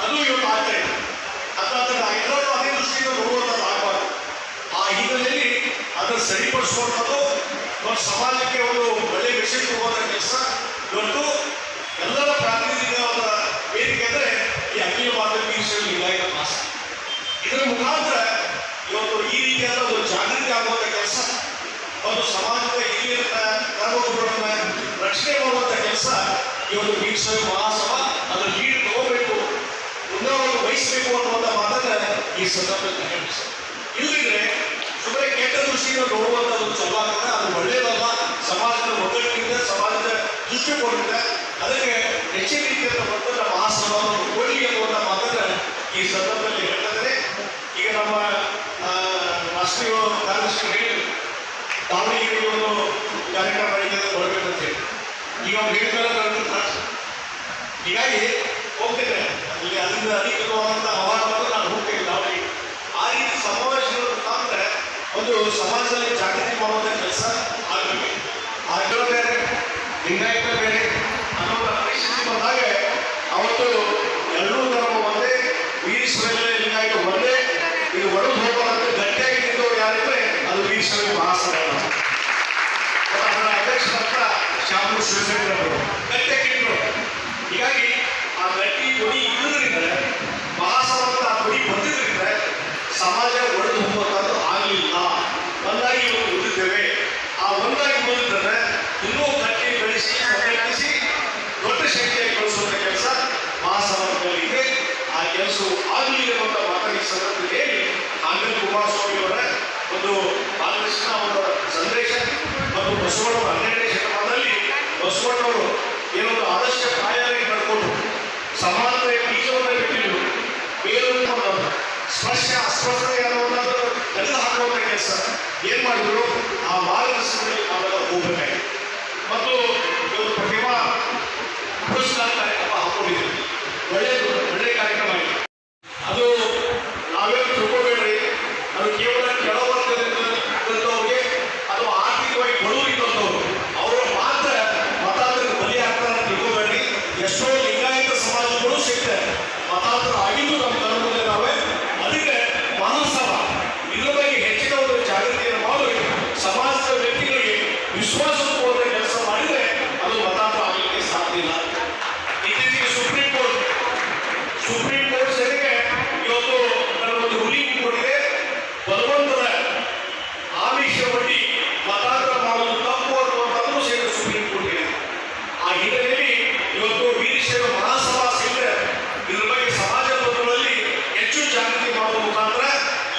ಅದು ಇವತ್ತು ಆಗ್ತಾ ಇದೆ. ಅಥವಾ ಎಲ್ಲರೂ ಅದೇ ದೃಷ್ಟಿಯಿಂದ ನೋಡುವಂಥದ್ದು ಆಗಬಾರ್ದು. ಆ ಹಿನ್ನೆಲೆಯಲ್ಲಿ ಅದನ್ನು ಸರಿಪಡಿಸುವಂಥದ್ದು ಮತ್ತು ಸಮಾಜಕ್ಕೆ ಒಂದು ಒಳ್ಳೆ ವಿಷಯ ಕೊಡುವಂಥ ಕೆಲಸ ಇವತ್ತು ಎಲ್ಲರ ಪ್ರಾತಿನಿಧ್ಯವಾದ ವೇದಿಕೆ ಅಂದರೆ ಈ ಅಖಿಲ ಭಾರತ ವೀರಶೈವ ಲಿಂಗಾಯತ ಮಹಾಸಭಾ. ಇದರ ಮುಖಾಂತರ ಇವತ್ತು ಈ ರೀತಿಯಾದ ಒಂದು ಜಾಗೃತಿ ಆಗುವಂಥ ಕೆಲಸ ಮತ್ತು ಸಮಾಜದ ಹಿರಿಯರನ್ನ ಕರ್ಮಗಳನ್ನು ರಕ್ಷಣೆ ಮಾಡುವಂಥ ಕೆಲಸ ಇವತ್ತು ವೀರಶೈವ ಮಹಾಸಭಾ ಅದರ ಲೀಡ್ ತಗೋಬೇಕು, ಮುಂದೆ ವಹಿಸಬೇಕು ಅನ್ನುವಂಥ ಮಾತನ್ನ ಈ ಸಂದರ್ಭದಲ್ಲಿ ಹೇಳ್ತಾರೆ. ಇಲ್ಲದಿದ್ರೆ ದೃಷ್ಟಿಯಿಂದ ನೋಡುವಂಥದ್ದು ಚಲೋ ಆಗ್ತದೆ. ಅದು ಒಳ್ಳೇದಲ್ಲ, ಸಮಾಜದ ಒಗ್ಗಟ್ಟಿನಿಂದ, ಸಮಾಜದ ದೃಷ್ಟಿಕೋನದಿಂದ ಅದಕ್ಕೆ ಹೆಚ್ಚಿನ ರೀತಿಯಿಂದ ಬಂದು ನಮ್ಮ ಮಹಾಸಭಾವನ್ನು ಕೊಡಲಿ ಅನ್ನುವಂಥ ಮಾತನ್ನು ಈ ಸಂದರ್ಭದಲ್ಲಿ ಹೇಳ್ತಾರೆ. ಈಗ ನಮ್ಮ ರಾಷ್ಟ್ರೀಯ ಕಾರ್ಯದರ್ಶಿ ಹೇಳಿ ದಾವಣಗೆರೆ ಒಂದು ಕಾರ್ಯಕ್ರಮ ನಡೀತದೆ ಬರಬೇಕಂತೇಳಿ ಈಗ ಅವ್ರು ಹೇಳಿದ್ರೆ ಹೀಗಾಗಿ ಹೋಗ್ತೇನೆ ಇಲ್ಲಿ ಅದರಿಂದ ಅಧಿಕೃತವಾದಂಥ ಆಹ್ವಾನವನ್ನು ನಾನು ಹೋಗ್ತೇನೆ ದಾವಣಗೆರೆ. ಆ ರೀತಿ ಸಮಾವೇಶಗಳ ಮುಖಾಂತರ ಒಂದು ಸಮಾಜದಲ್ಲಿ ಜಾಗೃತಿ ಮಾಡುವಂಥ ಕೆಲಸ ಆಗಬೇಕು. ಆಗ ಬೇರೆ ಲಿಂಗಾಯತ ಬೇರೆ ಅನ್ನೋ ಪರಿಸ್ಥಿತಿ ಬಂದಾಗ ಅವತ್ತು ಎರಡೂ ಧರ್ಮ ಒಂದೇ, ವೀರಶೈವ ಲಿಂಗಾಯತ ಒಂದೇ, ಇದು ಒಳಗೆ ಹೋಗೋದಂತ ಗಟ್ಟಿಯಾಗಿ ನಿಂತವ್ರು ಯಾರಿದ್ರೆ ಅದು ವೀರಶೈವ ಮಹಾಸಭಾ. ಅದರ ಅಧ್ಯಕ್ಷರಂತ ಶಾಮೂರು ಶಿವಶಂಕರ್ ಅವರು ಗಟ್ಟಿಯಾಗಿ ಇಟ್ಟರು. ಹೀಗಾಗಿ ಆ ಗಟ್ಟಿ ಕೊಡಿ ಇರೋದ್ರಿಂದ ಮಹಾಸಭಾದ ಆ ಕೊಡಿ ಬಂದಿದ್ದರಿಂದ ಸಮಾಜ ಒಡೆದು ಹೋಗುವಂಥದ್ದು ಆಗಲಿಲ್ಲ. ಒಂದಾಗಿ ಉಳಿದಿದ್ದೇವೆ. ಆ ಒಂದಾಗಿ ಉಳಿದಿದ್ದರೆ ಇನ್ನೂ ಗಟ್ಟಿ ಬೆಳೆಸಿ ಸಂಘಟಿಸಿ ದೊಡ್ಡ ಶಕ್ತಿಯಾಗಿ ಕಳಿಸುವಂಥ ಕೆಲಸ ಮಹಾಸಭಾದಲ್ಲಿ ಆ ಕೆಲಸವು ಆಗಲಿ ಅನ್ನುವಂಥ ಮಾತನ್ನು ಈ ಸಂದರ್ಭದಲ್ಲಿ ಹೇಳಿ ಆಂಧ್ರ ಕುಮಾರಸ್ವಾಮಿ ಅವರ ಒಂದು ಬಾಲಕೃಷ್ಣ ಅವರ ಸಂದೇಶ ಮತ್ತು ಬಸವಣ್ಣವರು 12ನೇ ಶತಮಾನದಲ್ಲಿ ಬಸವಣ್ಣವರು ಏನೊಂದು ಆದರ್ಶ ಪ್ರಾಯವಾಗಿ ನಡ್ಕೊಂಡು ಸಮಾನತೆಯ ಬೀಜವನ್ನು ಬಿಟ್ಟಿದ್ದು ಬೇರೊಂದು ಸ್ಪರ್ಶ ಅಸ್ಪರ್ಶತೆ ಅನ್ನುವಂಥದ್ದು ತೆಗೆದು ಹಾಕುವಂಥ ಕೆಲಸ ಏನು ಮಾಡಿದ್ರು ಆ ಮಾರ್ಗದರ್ಶನದಲ್ಲಿ ನಾವೆಲ್ಲ ಹೋಗಬೇಕಾಗಿ ಮತ್ತು ಇವತ್ತು ಪ್ರತಿಭಾ ಪುರಸ್ಕಾರ ಕಾರ್ಯಕ್ರಮ ಹಾಕೊಂಡಿದ್ದೀವಿ. ಒಳ್ಳೆಯದು, ಒಳ್ಳೆಯ ಕಾರ್ಯಕ್ರಮ ಆಗಿದೆ. ಅದು ನಾವೇನು ತಿಳ್ಕೊಬೇಡ್ರಿ, ಅದು ಕೇವಲ ಕೆಳವರ್ಗದವ್ರಿಗೆ ಅಥವಾ ಆರ್ಥಿಕವಾಗಿ ಬಡವರಿದ್ದವರು ಅವರು ಮಾತ್ರ ಮತಾಂತರಕ್ಕೆ ಬಲಿ ಆಗ್ತಾರೆ ಅಂತ ತಿಳ್ಕೊಬೇಡ್ರಿ. ಎಷ್ಟೋ ಲಿಂಗಾಯತ ಸಮಾಜಗಳು ಸಿಗ್ತಾರೆ ಮತಾಂತರ ಆಗಿದ್ದು ನಮ್ಮ ಧರ್ಮದಲ್ಲಿ ನಾವೇ. ಅದಕ್ಕೆ ಮಹಾಸಭಾ ಇದ್ರ ಬಗ್ಗೆ ಹೆಚ್ಚಿನ ಒಂದು ಜಾಗೃತಿಯನ್ನು ಮಾಡಿ ಸಮಾಜದ ವ್ಯಕ್ತಿಗಳಿಗೆ ವಿಶ್ವಾಸ ಕೊಡುವ ಕೆಲಸ ಮಾಡಿದರೆ ಅದು ಮತಾಂತರ ಆಗಲಿಕ್ಕೆ ಸಾಧ್ಯ ಇಲ್ಲ. ಇತ್ತೀಚೆಗೆ ಸುಪ್ರೀಂ ಕೋರ್ಟ್ ಸರಿಗೆ ಇವತ್ತು ಒಂದು ರೂಲಿಂಗ್ ಕೊಟ್ಟಿದೆ. ಬಲವಂತದ ಆಮಿಷ ಒಡ್ಡಿ ಮತಾಂತರ ಮಾಡುವುದು ತಪ್ಪು ಅನ್ನುವಂಥದ್ದು ಸೇರಿ ಸುಪ್ರೀಂ ಕೋರ್ಟ್ ಇದೆ. ಆ ಹಿನ್ನೆಲೆಯಲ್ಲಿ ಇವತ್ತು ವೀರಶೈವ ಮಹಾಸಭಾ ಸೇರಿದ್ರೆ ಇದ್ರ ಬಗ್ಗೆ ಸಮಾಜ ಬಂಧುಗಳಲ್ಲಿ ಹೆಚ್ಚು ಜಾಗೃತಿ ಮಾಡುವ ಮುಖಾಂತರ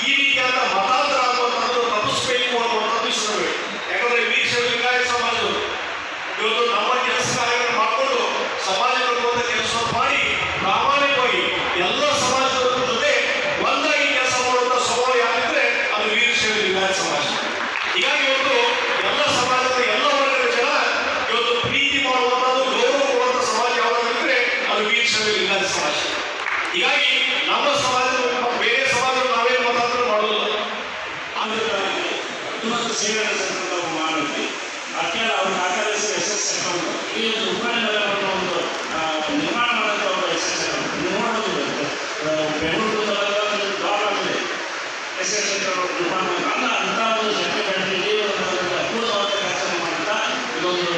ಈ ರೀತಿಯಾದ ಮತಾಂತರ ಅನ್ನುವಂಥದ್ದು ತಪ್ಪಿಸಬೇಕು ಅನ್ನುವಂಥದ್ದು ಇಷ್ಟಬೇಕು. ಯಾಕಂದ್ರೆ ವೀರಶೈವ ಲಿಂಗಾಯತ ಸಮಾಜವು ಇವತ್ತು ನಮ್ಮ ಕೆಲಸ ಕಾರ್ಯಗಳನ್ನು ಮಾಡಿಕೊಂಡು ಸಮಾಜ ಕಟ್ಟುವಂಥ ಕೆಲಸವನ್ನು ಮಾಡಿ ಪ್ರಾಮಾಣಿಕವಾಗಿ ಎಲ್ಲ ಸಮಾಜದ ಜೊತೆ ಒಂದಾಗಿ ಕೆಲಸ ಮಾಡುವಂಥ ಸ್ವಭಾವ ಯಾರಿದ್ರೆ ಅದು ವೀರಶೈವ ಲಿಂಗಾಯತ ಸಮಾಜ. ಹೀಗಾಗಿ ಇವತ್ತು ಎಲ್ಲ ಸಮಾಜದ ಎಲ್ಲ ವರ್ಗದ ಜನ ಇವತ್ತು ಪ್ರೀತಿ ಮಾಡುವಂಥದ್ದು, ಗೌರವ ಕೊಡುವಂಥ ಸಮಾಜ ಯಾವುದಾದ್ರೆ ಅದು ವೀರಶೈವ ಲಿಂಗಾಯತ ಸಮಾಜ. ಹೀಗಾಗಿ ನಮ್ಮ ಸಮಾಜ ಬೇರೆ ಸಮಾಜ ನಾವೇನು ಮತಾಂತರ ಮಾಡೋದಿಲ್ಲ. ಆಮೇಲೆ ಇವತ್ತು ಸೇವೆ ನಾವು ಮಾಡ್ತೀವಿ. ಅದಕ್ಕೆ ಅವ್ರ ದಾಖಲಿಸಿ ಎಸ್ ಈ ಒಂದು ಉಪನಗರವನ್ನು ಒಂದು ನಿರ್ಮಾಣ ಮಾಡೋದು ಅವರು ಎಸ್ ನಿರ್ಮಾಣದ್ದು ಬೆಂಗಳೂರು ಡ್ರಾಪ್ ಆಗಿದೆ. ಎಸ್ ನಿರ್ಮಾಣ ಅಲ್ಲ ಅಂಥ ಒಂದು ಶಕ್ತಿ ಕಂಡಿದ್ದು ಒಂದು ಅದ್ಭುತವಾದ ಕೆಲಸ ಮಾಡ್ತಾ ಇದೊಂದು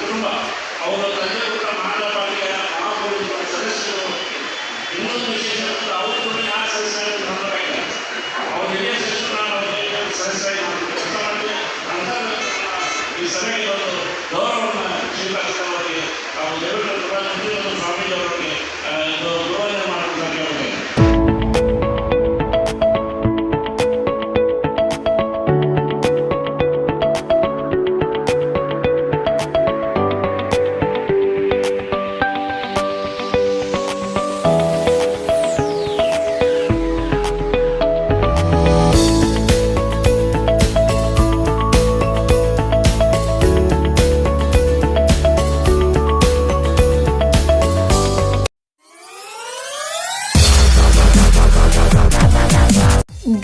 ಕುಟುಂಬ ಅವರ ತಂದೆ ಕೂಡ ಮಹಾನಗರ ಪಾಲಿಕೆ ಮಹಾಪೌರ ಸದಸ್ಯರು. ಇನ್ನೊಂದು ವಿಶೇಷ ಅವರು ಕೂಡ ಯಾವ ಸದಸ್ಯರಾಗಿ ನೋಡಬೇಕಾಗಿದೆ. ಅವ್ರ ಹಿರಿಯ ಸದಸ್ಯರು ನಾವು ಸದಸ್ಯರಾಗಿ ಕೆಲಸ ಮಾಡಿದ್ರೆ ಅಂಥ ಈ ಸಭೆಗೆ ಒಂದು ಗೌರವವನ್ನು ಸ್ವೀಕರಿಸಿದವರಿಗೆ ನಾವು ದೇವೇಂದ್ರ ಸ್ವಾಮೀಜಿ ಅವರಿಗೆ ಗೌರವ ಮಾಡುವುದಕ್ಕೆ ಕೇಳುತ್ತೇವೆ.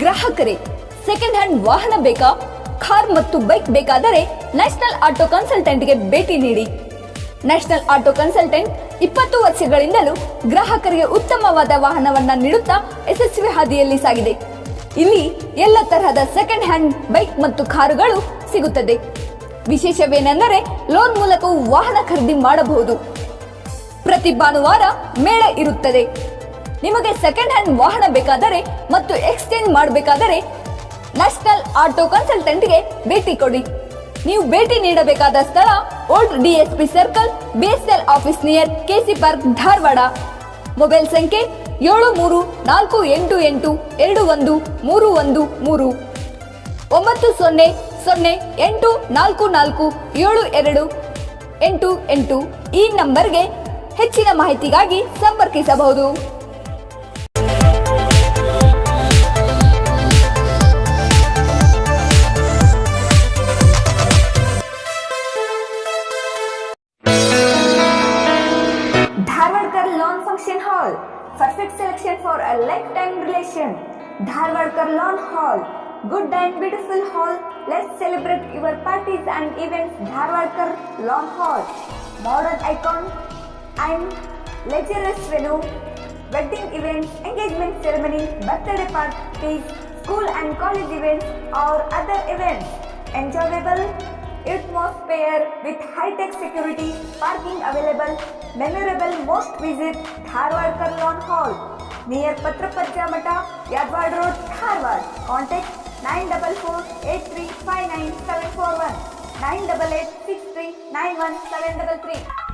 ಗ್ರಾಹಕರೇ, ಸೆಕೆಂಡ್ ಹ್ಯಾಂಡ್ ವಾಹನ ಬೇಕಾ? ಕಾರ್ ಮತ್ತು ಬೈಕ್ ಬೇಕಾದರೆ ನ್ಯಾಷನಲ್ ಆಟೋ ಕನ್ಸಲ್ಟೆಂಟ್ಗೆ ಭೇಟಿ ನೀಡಿ. ನ್ಯಾಷನಲ್ ಆಟೋ ಕನ್ಸಲ್ಟೆಂಟ್ 20 ವರ್ಷಗಳಿಂದಲೂ ಗ್ರಾಹಕರಿಗೆ ಉತ್ತಮವಾದ ವಾಹನವನ್ನ ನೀಡುತ್ತಾ ಯಶಸ್ವಿ ಹಾದಿಯಲ್ಲಿ ಸಾಗಿದೆ. ಇಲ್ಲಿ ಎಲ್ಲ ತರಹದ ಸೆಕೆಂಡ್ ಹ್ಯಾಂಡ್ ಬೈಕ್ ಮತ್ತು ಕಾರುಗಳು ಸಿಗುತ್ತದೆ. ವಿಶೇಷವೇನೆಂದರೆ ಲೋನ್ ಮೂಲಕವೂ ವಾಹನ ಖರೀದಿ ಮಾಡಬಹುದು. ಪ್ರತಿ ಭಾನುವಾರ ಮೇಳ ಇರುತ್ತದೆ. ನಿಮಗೆ ಸೆಕೆಂಡ್ ಹ್ಯಾಂಡ್ ವಾಹನ ಬೇಕಾದರೆ ಮತ್ತು ಎಕ್ಸ್ಚೇಂಜ್ ಮಾಡಬೇಕಾದರೆ ನ್ಯಾಷನಲ್ ಆಟೋ ಕನ್ಸಲ್ಟೆಂಟ್ಗೆ ಭೇಟಿ ಕೊಡಿ. ನೀವು ಭೇಟಿ ನೀಡಬೇಕಾದ ಸ್ಥಳ old DSP circle, BSL office near KC park, Dharwad. Mobile ಸಂಖ್ಯೆ 7348821313. 9008447288 ಈ ನಂಬರ್ಗೆ ಹೆಚ್ಚಿನ ಮಾಹಿತಿಗಾಗಿ ಸಂಪರ್ಕಿಸಬಹುದು. Dharwadkar Lawn Function Hall, perfect selection for a lifetime relation. Dharwadkar Lawn Hall, good and beautiful hall. Let's celebrate your parties and events. Dharwadkar Lawn Hall, modern icon and luxurious venue, wedding events, engagement ceremony, birthday parties, school and college events or other events. Enjoyable atmosphere with high-tech security, parking available, memorable most visit Dharwadkar Lawn Hall near Patrapajja Mata, Yadwad Road, Dharwad. Contact 944-8359-741, 988-6391-733.